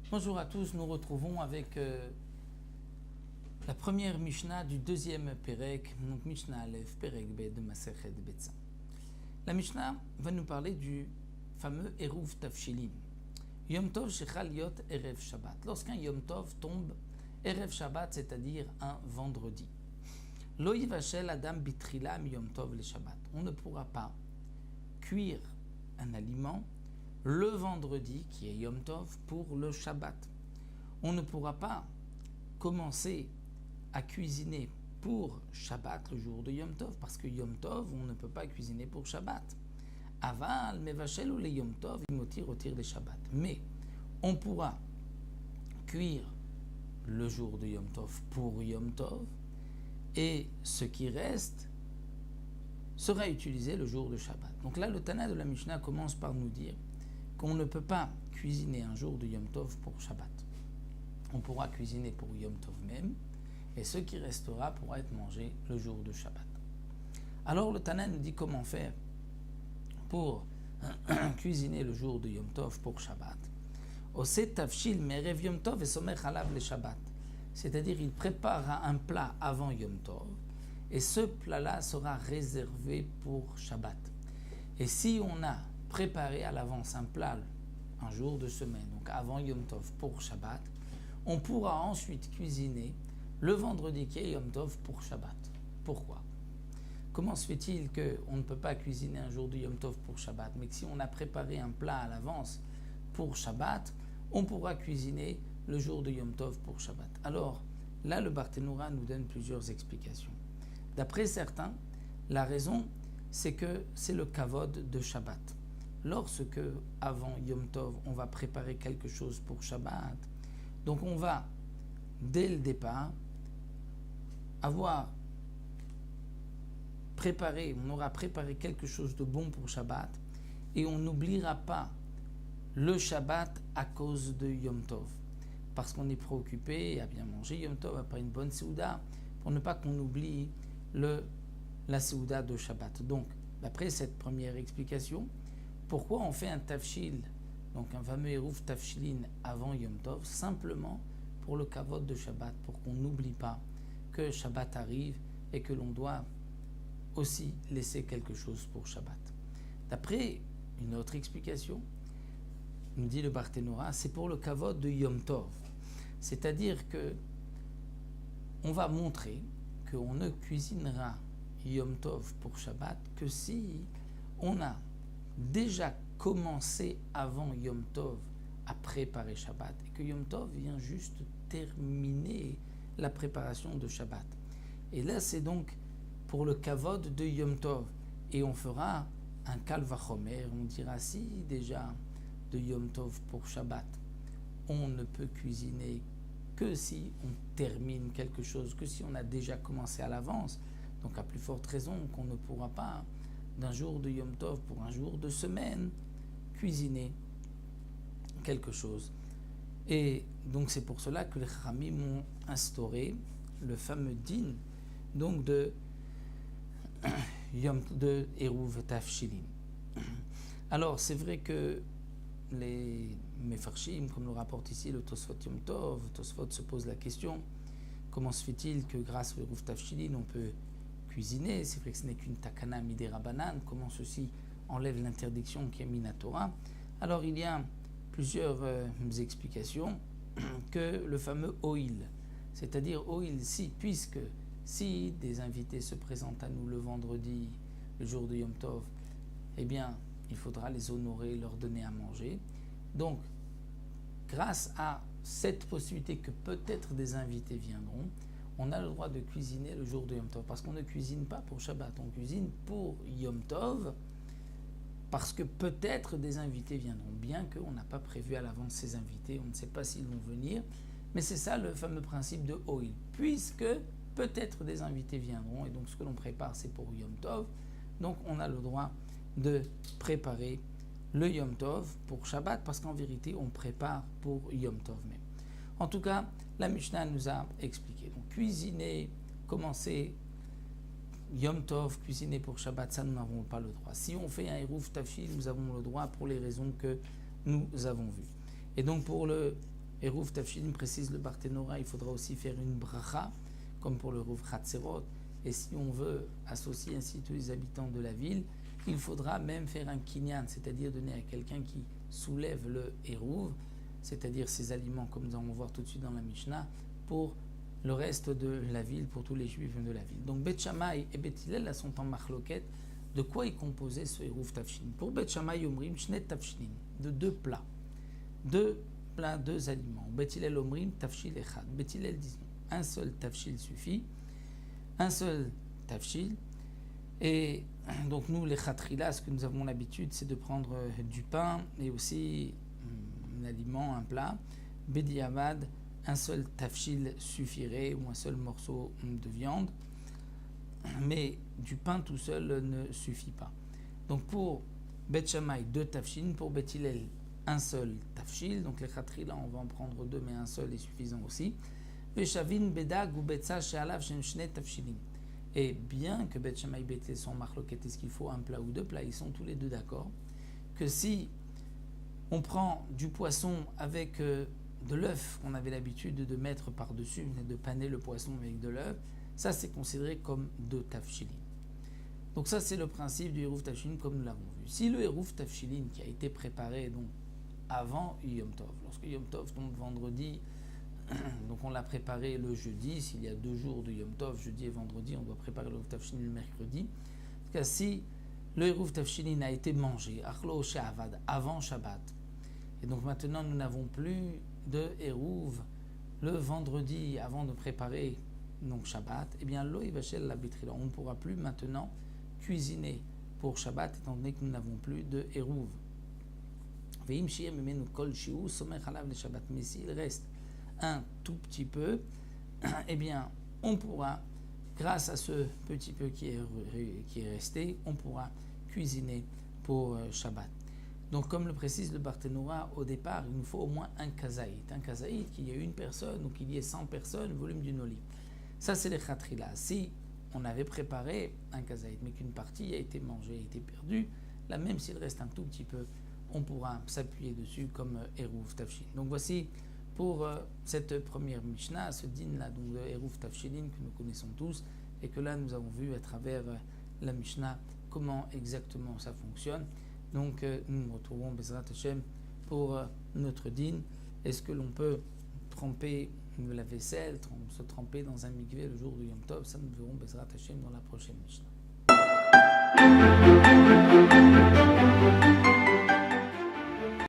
Bonjour à tous, nous retrouvons avec la première Mishnah du deuxième Perek, donc Mishnah Aleph, Perek B de Masechet Betsa. La Mishnah va nous parler du fameux Eruv Tafshilin. Yom Tov Shechal Yot Erev Shabbat. Lorsqu'un Yom Tov tombe Erev Shabbat, c'est-à-dire un vendredi. Lo yivashel Adam bitrila mi Yom Tov le Shabbat. On ne pourra pas cuire un aliment le vendredi, qui est Yom Tov, pour le Shabbat. On ne pourra pas commencer à cuisiner pour Shabbat le jour de Yom Tov, parce que Yom Tov, on ne peut pas cuisiner pour Shabbat. Aval, mevashel ou le Yom Tov, imotir otir les Shabbat. Mais on pourra cuire le jour de Yom Tov pour Yom Tov, et ce qui reste sera utilisé le jour de Shabbat. Donc là, le Tana de la Mishnah commence par nous dire qu'on ne peut pas cuisiner un jour de Yom Tov pour Shabbat. On pourra cuisiner pour Yom Tov même, et ce qui restera pourra être mangé le jour de Shabbat. Alors le Tana nous dit comment faire pour cuisiner le jour de Yom Tov pour Shabbat. Ose tafshil merev Yom Tov et somech alav le Shabbat. C'est-à-dire il préparera un plat avant Yom Tov, et ce plat-là sera réservé pour Shabbat. Et si on a préparé à l'avance un plat un jour de semaine, donc avant Yom Tov pour Shabbat, on pourra ensuite cuisiner le vendredi qui est Yom Tov pour Shabbat. Pourquoi ? Comment se fait-il qu'on ne peut pas cuisiner un jour de Yom Tov pour Shabbat, mais que si on a préparé un plat à l'avance pour Shabbat, on pourra cuisiner le jour de Yom Tov pour Shabbat? Alors, là, le Barthénoura nous donne plusieurs explications. D'après certains, la raison, c'est que c'est le kavod de Shabbat. Lorsque, avant Yom Tov, on va préparer quelque chose pour Shabbat, donc on va, dès le départ, avoir préparé, on aura préparé quelque chose de bon pour Shabbat, et on n'oubliera pas le Shabbat à cause de Yom Tov, parce qu'on est préoccupé à bien manger Yom Tov après une bonne Seouda, pour ne pas qu'on oublie la Seouda de Shabbat. Donc, d'après cette première explication, pourquoi on fait un tafshil, donc un fameux Eruv Tafshilin avant Yom Tov, simplement pour le kavod de Shabbat, pour qu'on n'oublie pas que Shabbat arrive et que l'on doit aussi laisser quelque chose pour Shabbat. D'après une autre explication, nous dit le Barthénoura, c'est pour le kavod de Yom Tov. C'est-à-dire que on va montrer qu'on ne cuisinera Yom Tov pour Shabbat que si on a déjà commencé avant Yom Tov à préparer Shabbat et que Yom Tov vient juste terminer la préparation de Shabbat. Et là, c'est donc pour le kavod de Yom Tov. Et on fera un kal vachomer, on dira si déjà de Yom Tov pour Shabbat, on ne peut cuisiner que si on termine quelque chose, que si on a déjà commencé à l'avance. Donc à plus forte raison qu'on ne pourra pas, d'un jour de Yom Tov pour un jour de semaine, cuisiner quelque chose. Et donc c'est pour cela que les Chachamim ont instauré le fameux din donc de Eruv Tafshilin. Alors c'est vrai que les Mefarshim, comme le rapporte ici le Tosfot Yom Tov, Tosfot se pose la question, comment se fait-il que grâce au Eruv Tafshilin on peut cuisiner? C'est vrai que ce n'est qu'une takana midé rabanan, comment ceci enlève l'interdiction qui est minatora? Alors il y a plusieurs explications que le fameux oil, c'est-à-dire oil, puisque si des invités se présentent à nous le vendredi, le jour de Yom Tov, eh bien il faudra les honorer, leur donner à manger. Donc grâce à cette possibilité que peut-être des invités viendront, on a le droit de cuisiner le jour de Yom Tov, parce qu'on ne cuisine pas pour Shabbat, on cuisine pour Yom Tov, parce que peut-être des invités viendront, bien qu'on n'a pas prévu à l'avance ces invités, on ne sait pas s'ils vont venir, mais c'est ça le fameux principe de oil, puisque peut-être des invités viendront, et donc ce que l'on prépare c'est pour Yom Tov, donc on a le droit de préparer le Yom Tov pour Shabbat, parce qu'en vérité on prépare pour Yom Tov même. En tout cas, la Mishnah nous a expliqué. Donc cuisiner, commencer Yom Tov, cuisiner pour Shabbat, ça nous n'avons pas le droit. Si on fait un Eruv Tafshil, nous avons le droit pour les raisons que nous avons vues. Et donc pour le Eruv Tafshil, précise le Barthénora, il faudra aussi faire une bracha, comme pour le Eruv Chatzerot. Et si on veut associer ainsi tous les habitants de la ville, il faudra même faire un kinyan, c'est-à-dire donner à quelqu'un qui soulève le Eruv, c'est-à-dire ces aliments, comme nous allons voir tout de suite dans la Mishnah, pour le reste de la ville, pour tous les juifs de la ville. Donc Bet Shammai et Bet Hillel sont en machloket. De quoi est composé ce Eruv Tafshilin? Pour Bet Shammai, Omrim, Shnet Tafshilin, de deux plats. Deux aliments. Bet Hillel Omrim, Tafshil Echad. Bet Hillel disent non, un seul Tafshil suffit. Un seul Tafshil. Et donc nous, les Khatrila, ce que nous avons l'habitude, c'est de prendre du pain et aussi un aliment, un plat. Bediavad, un seul tafshil suffirait, ou un seul morceau de viande, mais du pain tout seul ne suffit pas. Donc pour Bet Shammai, 2 tafshil, pour Bet Hillel, un seul tafshil, donc les Khatrila, on va en prendre 2, mais un seul est suffisant aussi. Veshavin, Bedag ou Betza, She'alav, Shen Shne tafshilin. Et bien que Bet Shammai et Bet Hillel sont marloquettes, est-ce qu'il faut un plat ou 2 plats, ils sont tous les deux d'accord que si on prend du poisson avec de l'œuf qu'on avait l'habitude de mettre par-dessus, de paner le poisson avec de l'œuf, ça c'est considéré comme 2 tafshilin. Donc ça c'est le principe du Eruv Tafshilin comme nous l'avons vu. Si le Eruv Tafshilin qui a été préparé donc avant Yom Tov, lorsque Yom Tov tombe vendredi, donc on l'a préparé le jeudi, s'il y a 2 jours de Yom Tov, jeudi et vendredi, on doit préparer le Eruv Tafshilin le mercredi. En tout cas, si le Eruv Tafshilin a été mangé, Achlo She'avad, avant Shabbat, et donc maintenant nous n'avons plus de Eruv le vendredi avant de préparer donc Shabbat, eh bien lo yivashel la bitrila, on ne pourra plus maintenant cuisiner pour Shabbat étant donné que nous n'avons plus de Eruv. Veim shir memenu kol shiu somech alav le Shabbat, mais s'il reste un tout petit peu, eh bien on pourra, grâce à ce petit peu qui est resté, on pourra cuisiner pour Shabbat. Donc, comme le précise le Barthénora, au départ, il nous faut au moins un kazaït. Un kazaït, qu'il y ait une personne ou qu'il y ait 100 personnes, volume d'une olive. Ça, c'est les khatrila. Si on avait préparé un kazaït, mais qu'une partie a été mangée, a été perdue, là, même s'il reste un tout petit peu, on pourra s'appuyer dessus comme Eruv Tafshil. Donc, voici pour cette première Mishnah, ce din-là, donc de Eruv Tafshilin que nous connaissons tous, et que là, nous avons vu à travers la Mishnah comment exactement ça fonctionne. Donc, nous nous retrouvons Bezrat Hashem pour notre din. Est-ce que l'on peut tremper la vaisselle, se tremper dans un mikvé le jour du Yom Tov? Ça, nous verrons Bezrat Hashem dans la prochaine Mishnah.